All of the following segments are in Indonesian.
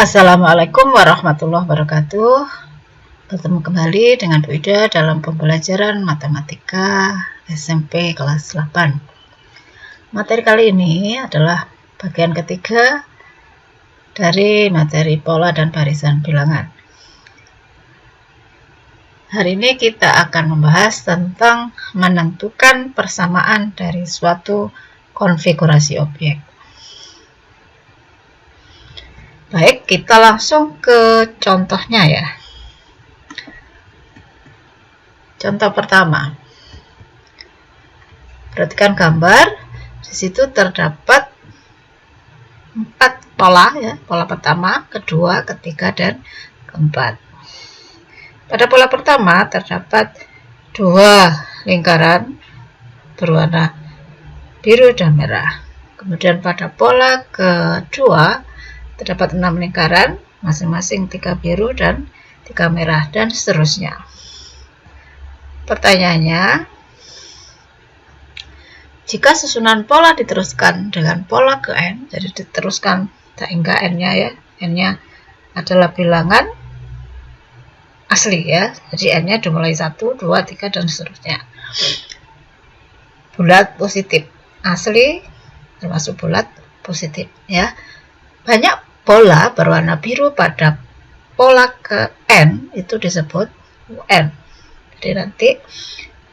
Assalamualaikum warahmatullahi wabarakatuh. Bertemu kembali dengan Bu Ida dalam pembelajaran matematika SMP kelas 8. Materi kali ini adalah bagian ketiga dari materi pola dan barisan bilangan. Hari ini kita akan membahas tentang menentukan persamaan dari suatu konfigurasi objek. Baik, kita langsung ke contohnya ya. Contoh pertama. Perhatikan gambar. Di situ terdapat 4 pola ya. Pola pertama, kedua, ketiga, dan keempat. Pada pola pertama terdapat 2 lingkaran berwarna biru dan merah. Kemudian pada pola kedua terdapat 6 lingkaran, masing-masing 3 biru dan 3 merah, dan seterusnya. Pertanyaannya, jika susunan pola diteruskan dengan pola ke n, jadi diteruskan hingga n-nya ya, n-nya adalah bilangan asli ya, jadi n-nya dimulai 1, 2, 3, dan seterusnya. Bulat positif, asli termasuk bulat positif ya. Banyak pola berwarna biru pada pola ke n itu disebut UN. Jadi nanti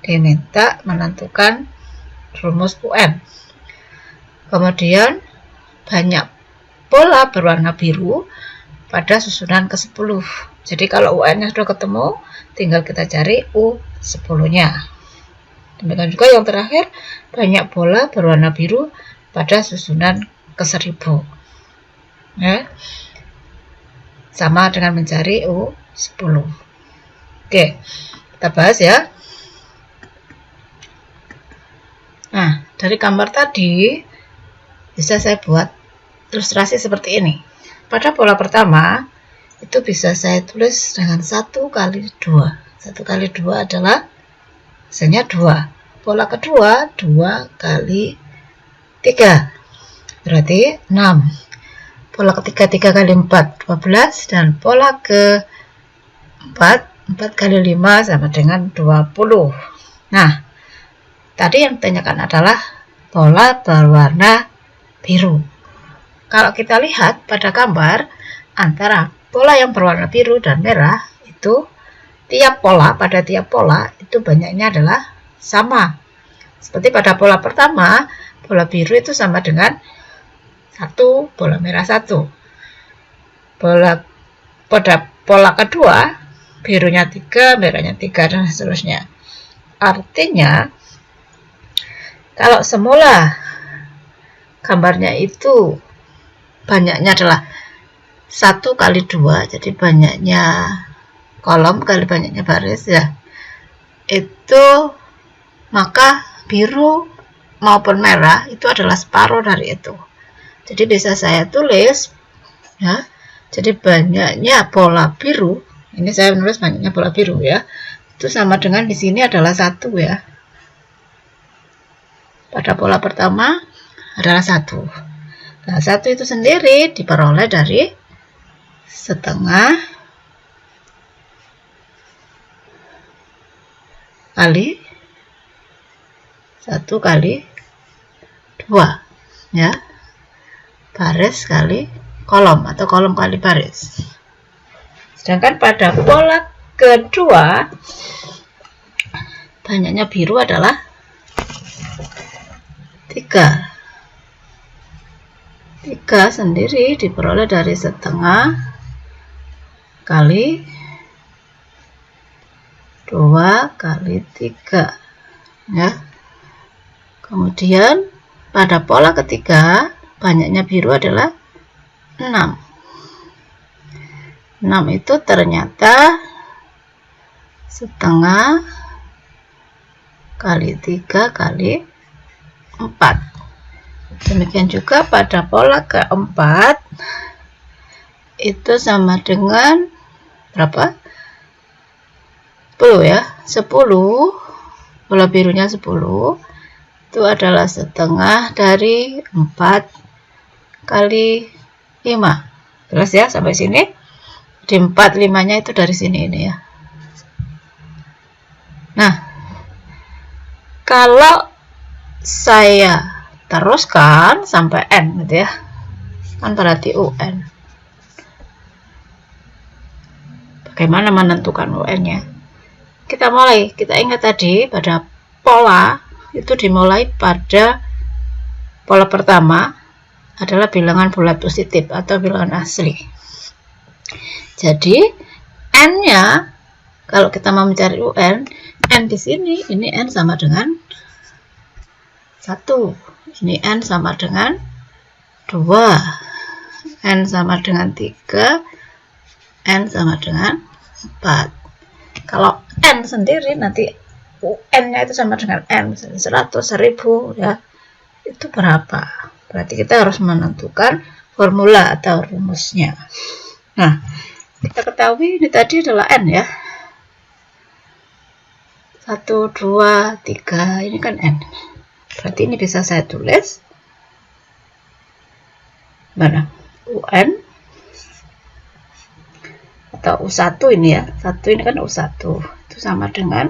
diminta menentukan rumus UN. Kemudian banyak pola berwarna biru pada susunan ke-10. Jadi kalau UN-nya sudah ketemu, tinggal kita cari U10-nya. Demikian juga yang terakhir, banyak pola berwarna biru pada susunan ke-1000. Ya, sama dengan mencari U10. Oke, kita bahas ya. Nah, dari gambar tadi bisa saya buat ilustrasi seperti ini. Pada pola pertama itu bisa saya tulis dengan 1 kali 2. 1 kali 2 adalah hasilnya 2. Pola kedua 2 kali 3 berarti 6. Pola ketiga 3 kali 4 12, dan pola ke 4 kali 5 sama dengan 20. Nah, tadi yang ditanyakan adalah pola berwarna biru. Kalau kita lihat pada gambar, antara pola yang berwarna biru dan merah itu pada tiap pola itu banyaknya adalah sama. Seperti pada pola pertama, pola biru itu sama dengan 1, pola merah 1. Pada pola kedua, birunya 3, merahnya 3, dan seterusnya. Artinya, kalau semula gambarnya itu banyaknya adalah 1 kali 2, jadi banyaknya kolom kali banyaknya baris ya, itu maka biru maupun merah itu adalah separuh dari itu. Jadi bisa saya tulis ya, jadi banyaknya pola biru, ini saya menulis banyaknya pola biru ya, itu sama dengan di sini adalah 1 ya. Pada pola pertama adalah 1. Nah, 1 itu sendiri diperoleh dari setengah kali 1 kali 2 ya, baris kali kolom atau kolom kali baris. Sedangkan pada pola kedua banyaknya biru adalah 3. 3 sendiri diperoleh dari setengah kali 2 kali 3 ya. Kemudian pada pola ketiga banyaknya biru adalah 6. 6 itu ternyata setengah kali 3 kali 4. Demikian juga pada pola keempat itu sama dengan berapa? 10 ya. 10, pola birunya 10 itu adalah setengah dari 4 kali 5 Jelas ya sampai sini? Di 45 nya itu dari sini ini ya. Nah, kalau saya teruskan sampai N gitu ya, kan berarti UN. Bagaimana menentukan UN nya? Kita ingat tadi pada pola itu dimulai pada pola pertama adalah bilangan bulat positif atau bilangan asli. Jadi N nya kalau kita mau mencari UN, N di sini, ini N sama dengan 1, ini N sama dengan 2, N sama dengan 3, N sama dengan 4. Kalau N sendiri nanti UN-nya itu sama dengan N, 100, 1000 ya. Itu berapa? Berarti kita harus menentukan formula atau rumusnya. Nah, kita ketahui ini tadi adalah N ya. 1, 2, 3, ini kan N. Berarti ini bisa saya tulis mana? UN atau U1 ini ya. 1 ini kan U1. Itu sama dengan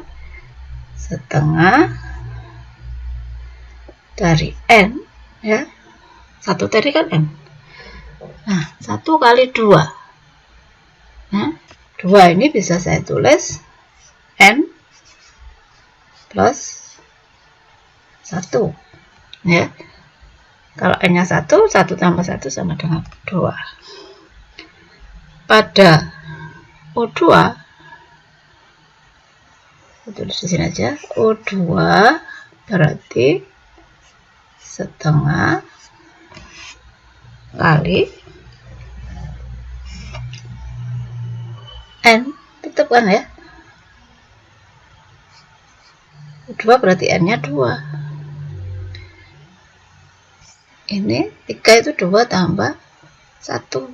setengah dari N ya. 1 tadi kan N. Nah, 1 kali 2. Nah, 2 ini bisa saya tulis N plus 1 ya. Kalau N nya 1, 1 tambah 1 sama dengan 2. Pada O2 tulis di sini aja, O2 berarti setengah kali N, tetap kan ya. 2 berarti N nya 2. Ini 3 itu 2 tambah 1.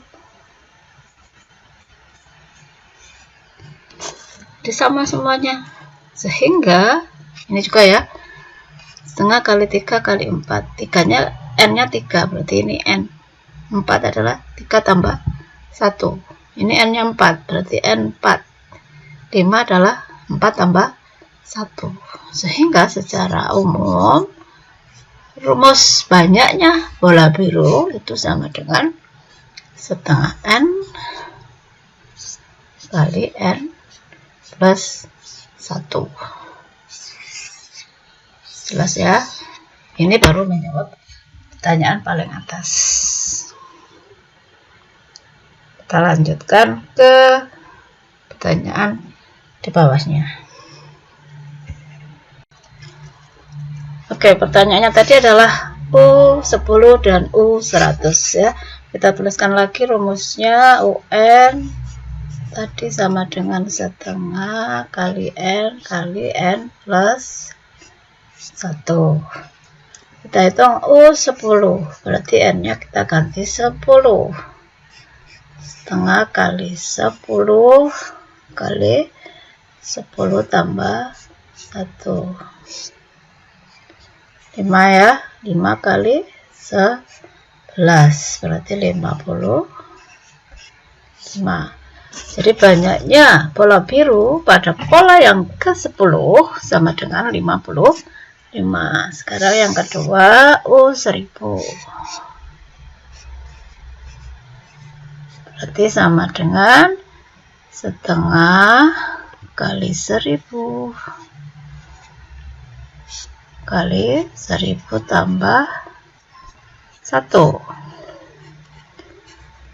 Disama semuanya. Sehingga ini juga ya. Setengah kali 3 kali 4. 3 nya N nya 3 berarti ini N. 4 adalah 3 tambah 1. Ini N nya 4 berarti N 4. 5 adalah 4 tambah 1. Sehingga secara umum rumus banyaknya bola biru itu sama dengan setengah N kali N plus 1. Jelas ya? Ini baru menjawab pertanyaan paling atas. Kita lanjutkan ke pertanyaan di bawahnya. Oke, pertanyaannya tadi adalah U10 dan U100 ya. Kita tuliskan lagi rumusnya. UN tadi sama dengan setengah kali N plus 1. Kita hitung U10 berarti N nya kita ganti 10. Setengah kali 10 kali 10 tambah 1. 5 ya, 5 kali 11 berarti 55. Jadi banyaknya bola biru pada pola yang ke-10 sama dengan 55. Sekarang yang kedua U1000 berarti sama dengan setengah kali 1000 kali 1000 tambah 1.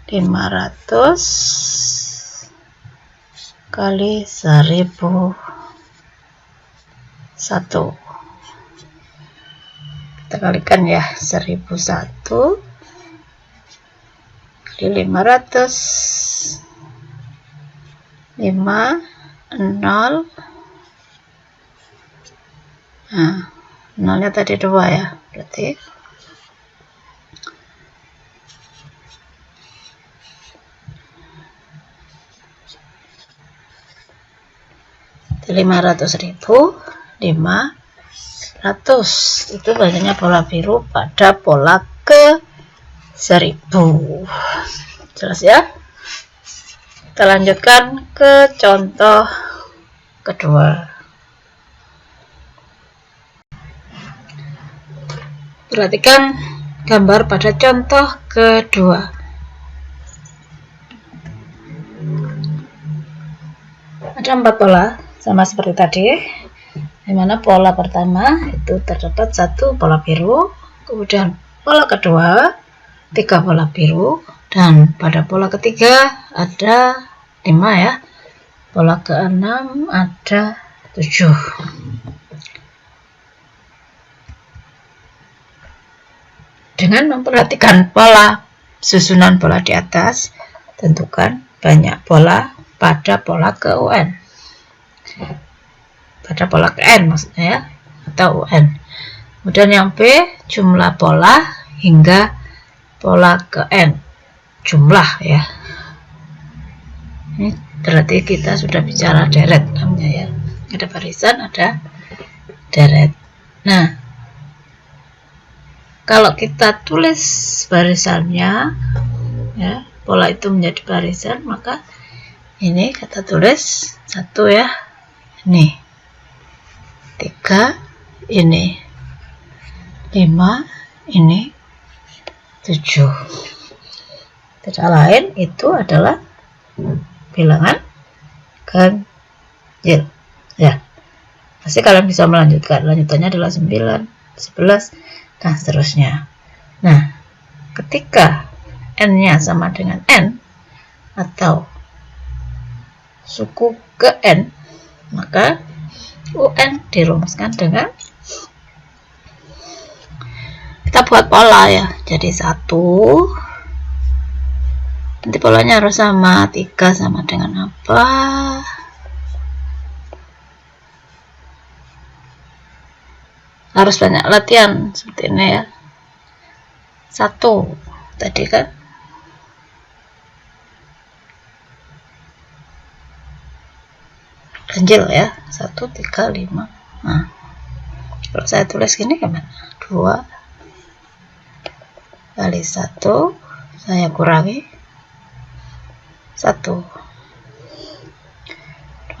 500 kali 1000 1. Kita kalikan ya, 1001 kali 500 5 0. Nah, nolnya tadi 2 ya, berarti 500.000 500. Itu banyaknya bola biru pada pola ke 1000. Jelas ya? Kita lanjutkan ke contoh kedua. Perhatikan gambar pada contoh kedua. Ada 4 pola, sama seperti tadi, dimana pola pertama itu terdapat 1 pola biru, kemudian pola kedua 3 pola biru, dan pada pola ketiga ada 5 ya, pola ke-6 ada 7. Dengan memperhatikan pola susunan pola di atas, tentukan banyak pola pada pola ke UN, pada pola ke N maksudnya ya, atau UN. Kemudian yang B, jumlah pola hingga pola ke N, jumlah ya. Ini berarti kita sudah bicara deret namanya ya, ada barisan, ada deret. Nah, kalau kita tulis barisannya ya, pola itu menjadi barisan, maka ini kita tulis 1 ya, ini 3, ini 5, ini 7. Tidak lain itu adalah bilangan ganjil ya. Pasti kalian bisa melanjutkan, lanjutannya adalah 9, 11 dan seterusnya. Nah, ketika n-nya sama dengan n atau suku ke N, maka UN dirumuskan dengan, kita buat pola ya, jadi 1, nanti polanya harus sama, 3 sama dengan apa, harus banyak latihan seperti ini ya. 1 tadi kan ganjil ya, 1, 3, 5. Nah, kalau saya tulis gini gimana? 2 kali 1, saya kurangi 1.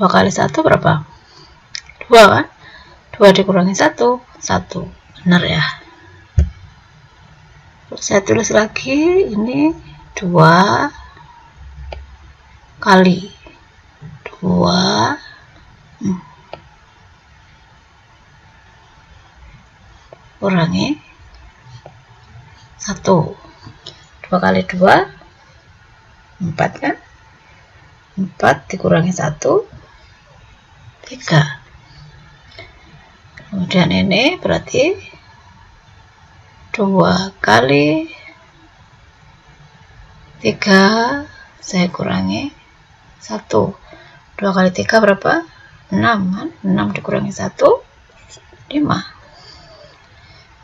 2 kali 1 berapa? 2 kan? 2 dikurangi 1, 1. Benar ya? Kalau saya tulis lagi, ini 2 kali 2 kurangi 1. 2 kali 2 4 kan, 4 dikurangi 1 3. Kemudian ini berarti 2 kali 3 saya kurangi 1. 2 kali 3 berapa? 6 kan? 6 dikurangi 1 5.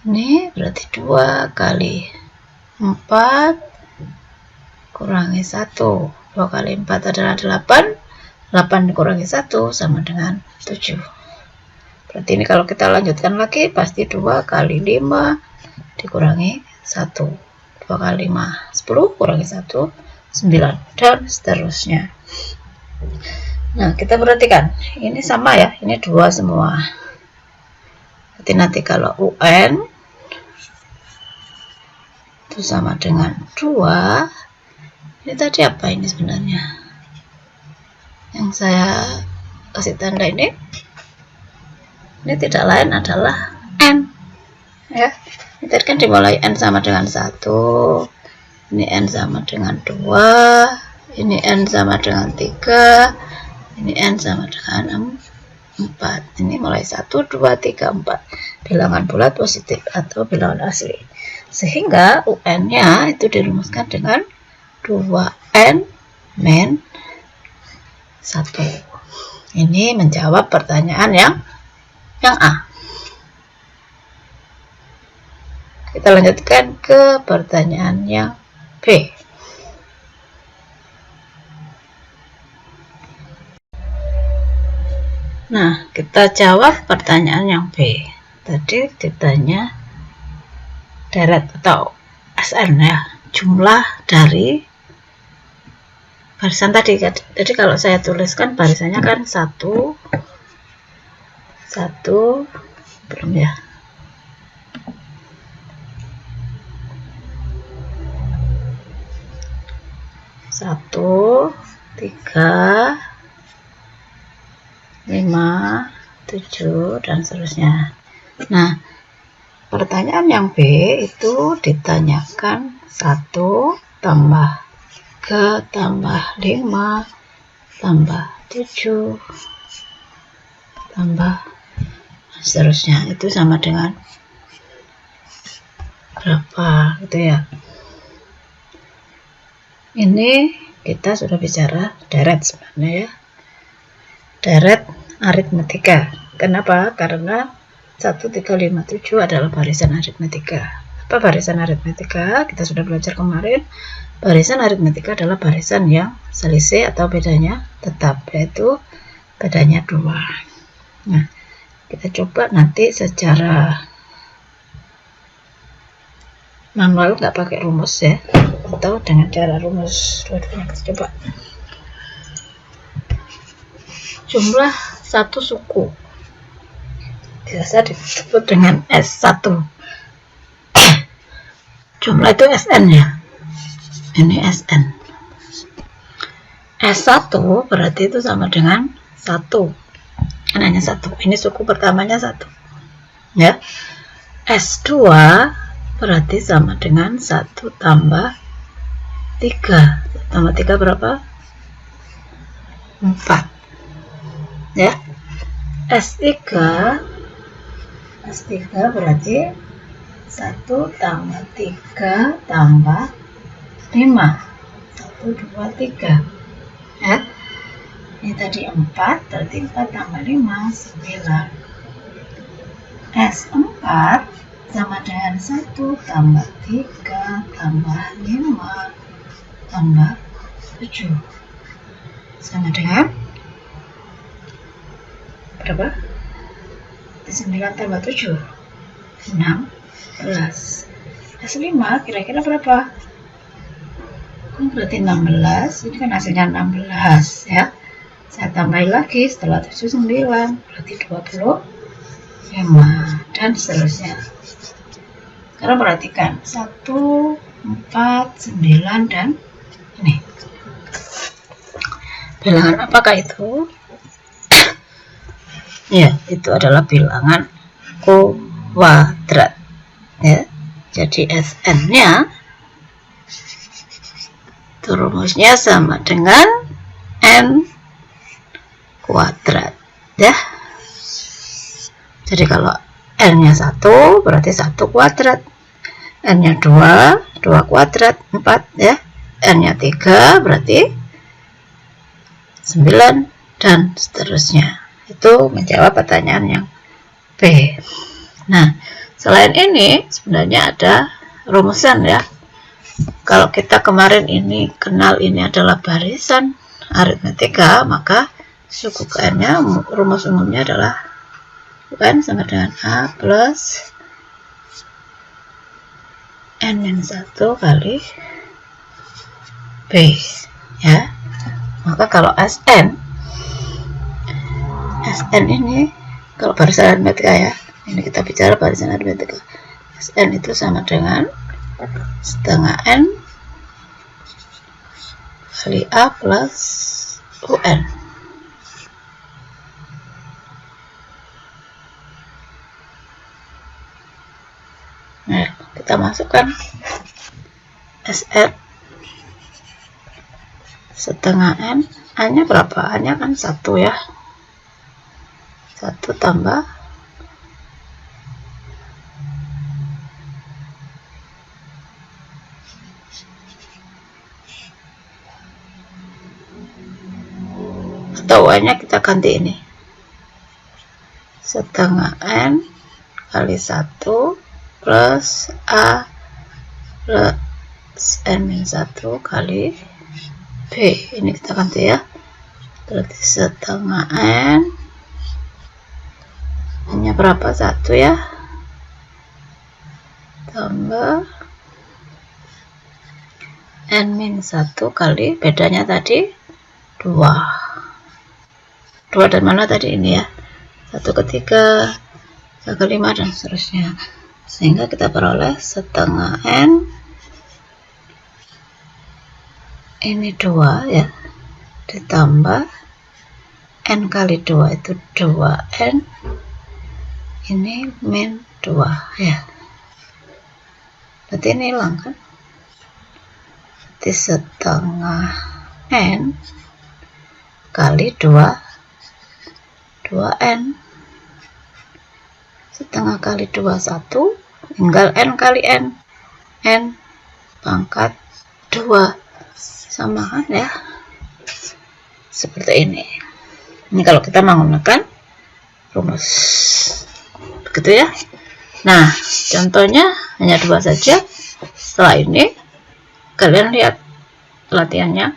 Ini berarti 2 kali 4 kurangi 1. 2 kali 4 adalah 8. 8 dikurangi 1 sama dengan 7. Berarti ini kalau kita lanjutkan lagi, pasti 2 kali 5 dikurangi 1. 2 kali 5 10, kurangi 1 9, dan seterusnya. Nah, kita perhatikan ini sama ya, ini 2 semua. Berarti nanti kalau UN itu sama dengan 2, ini tadi apa ini sebenarnya yang saya kasih tanda ini tidak lain adalah N ya. Ini tadi kan dimulai N sama dengan 1, ini N sama dengan 2, ini N sama dengan 3, ini N sama dengan 4. Ini mulai 1, 2, 3, 4 bilangan bulat positif atau bilangan asli, sehingga UN-nya itu dirumuskan dengan 2N min 1. Ini menjawab pertanyaan yang A. Kita lanjutkan ke pertanyaan yang B. Nah, kita jawab pertanyaan yang B. Tadi ditanya deret atau SN ya, jumlah dari barisan tadi. Jadi kalau saya tuliskan barisannya kan 1 belum ya, 1 3 5 7 dan seterusnya. Nah, pertanyaan yang B itu ditanyakan 1 tambah 3 tambah 5 tambah 7 tambah seterusnya, itu sama dengan berapa gitu ya. Ini kita sudah bicara deret sebenarnya ya, deret aritmetika. Kenapa? Karena 1 3 5 7 adalah barisan aritmetika. Apa barisan aritmetika? Kita sudah belajar kemarin. Barisan aritmetika adalah barisan yang selisih atau bedanya tetap, yaitu bedanya 2. Nah, kita coba nanti secara manual, nggak pakai rumus ya, atau dengan cara rumus. Dua-duanya kita coba. Jumlah satu suku biasa disebut dengan S1. Jumlah itu Sn ya, ini Sn. S1 berarti itu sama dengan 1, kan hanya 1. Ini suku pertamanya 1 ya. S2 berarti sama dengan 1 tambah 3. Tambah 3 berapa? 4 ya. S3 berarti 1 tambah 3 tambah 5. 1 2 3 ya. Ini tadi 4, berarti 4 tambah 5 9. S4 sama dengan 1 tambah 3 tambah 5 tambah 7 sama dengan berapa? 9 tambah 7 16. S5 kira-kira berapa? Berarti 16. Ini kan hasilnya 16 ya. Saya tambahin lagi setelah 7 9, berarti 25 dan seterusnya. Sekarang perhatikan 1 4 9 dan ini bilangan apakah itu? Ya, itu adalah bilangan kuadrat ya. Jadi Sn-nya itu rumusnya sama dengan n kuadrat ya. Jadi kalau n-nya 1 berarti 1 kuadrat, n-nya 2 kuadrat 4 ya, n-nya 3 berarti 9 dan seterusnya. Itu menjawab pertanyaan yang B. Nah, selain ini sebenarnya ada rumusan ya. Kalau kita kemarin ini kenal ini adalah barisan aritmetika, maka suku ke n-nya rumus umumnya adalah UN sama dengan A plus N-1 kali B ya. Maka kalau Sn ini kalau barisan aritmetika ya, ini kita bicara barisan aritmetika, Sn itu sama dengan setengah N kali A plus UN. Nah, kita masukkan Sn setengah N, A-nya berapa? A-nya kan 1 ya. 1 tambah atau A-nya kita ganti ini setengah N kali 1 plus A plus N-1 kali B. Ini kita ganti ya, berarti setengah N hanya berapa? 1 ya, tambah N min 1 kali bedanya tadi 2 dari mana tadi ini ya, 1 ke 3, 1 ke 5 dan seterusnya, sehingga kita peroleh setengah N ini 2 ya, ditambah N kali 2 itu 2N, ini min 2 ya, berarti ini hilang kan, berarti setengah N kali 2N, setengah kali 2 1, tinggal N kali N pangkat 2, sama kan ya, seperti ini. Ini kalau kita menggunakan rumus begitu ya. Nah, contohnya hanya 2 saja. Setelah ini kalian lihat latihannya,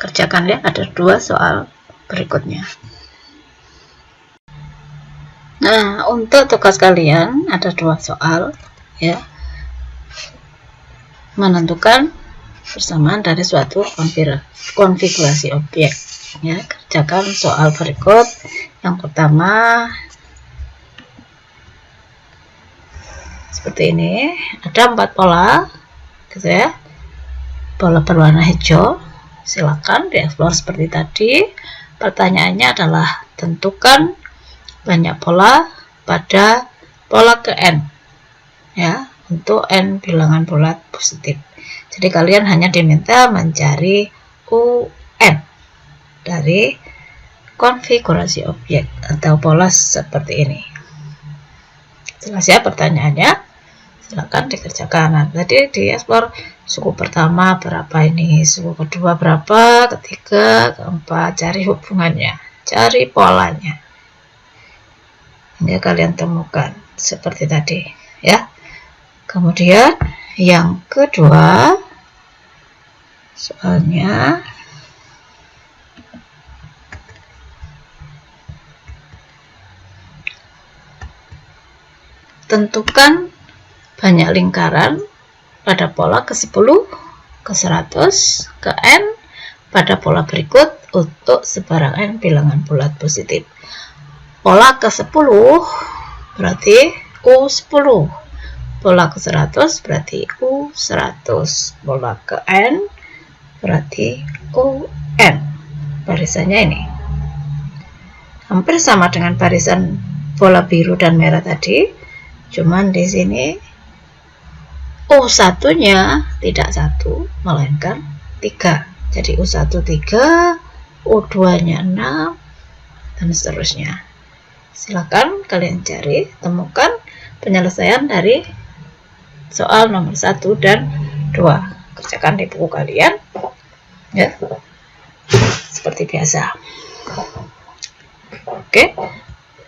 kerjakan ya, ada 2 soal berikutnya. Nah, untuk tugas kalian ada 2 soal ya, menentukan persamaan dari suatu konfigurasi objek ya. Kerjakan soal berikut. Yang pertama seperti ini, ada 4 pola gitu ya, pola berwarna hijau, silakan dieksplor seperti tadi. Pertanyaannya adalah tentukan banyak pola pada pola ke N ya, untuk N bilangan bulat positif. Jadi kalian hanya diminta mencari UN dari konfigurasi objek atau pola seperti ini. Jelas ya pertanyaannya? Silakan dikerjakan. Nah, tadi dieksplor suku pertama berapa ini, suku kedua berapa, ketiga, keempat, cari hubungannya, cari polanya hingga kalian temukan seperti tadi ya. Kemudian yang kedua soalnya tentukan banyak lingkaran pada pola ke 10, ke 100, ke N pada pola berikut untuk sebarang N bilangan bulat positif. Pola ke 10 berarti U10, pola ke 100 berarti U100, pola ke N berarti UN. Barisannya ini hampir sama dengan barisan pola biru dan merah tadi, cuman di sini U1-nya tidak 1 melainkan 3. Jadi U1 3, U2-nya 6 dan seterusnya. Silakan kalian cari, temukan penyelesaian dari soal nomor 1 dan 2. Kerjakan di buku kalian ya, seperti biasa. Oke,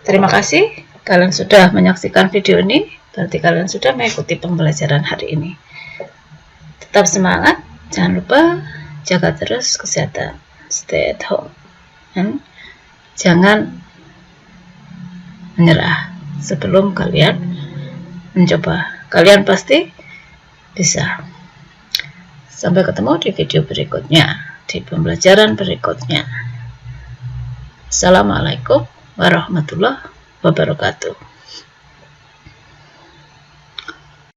terima kasih kalian sudah menyaksikan video ini. Berarti kalian sudah mengikuti pembelajaran hari ini. Tetap semangat, jangan lupa jaga terus kesehatan, stay at home, dan jangan menyerah sebelum kalian mencoba. Kalian pasti bisa. Sampai ketemu di video berikutnya, di pembelajaran berikutnya. Assalamualaikum warahmatullahi wabarakatuh.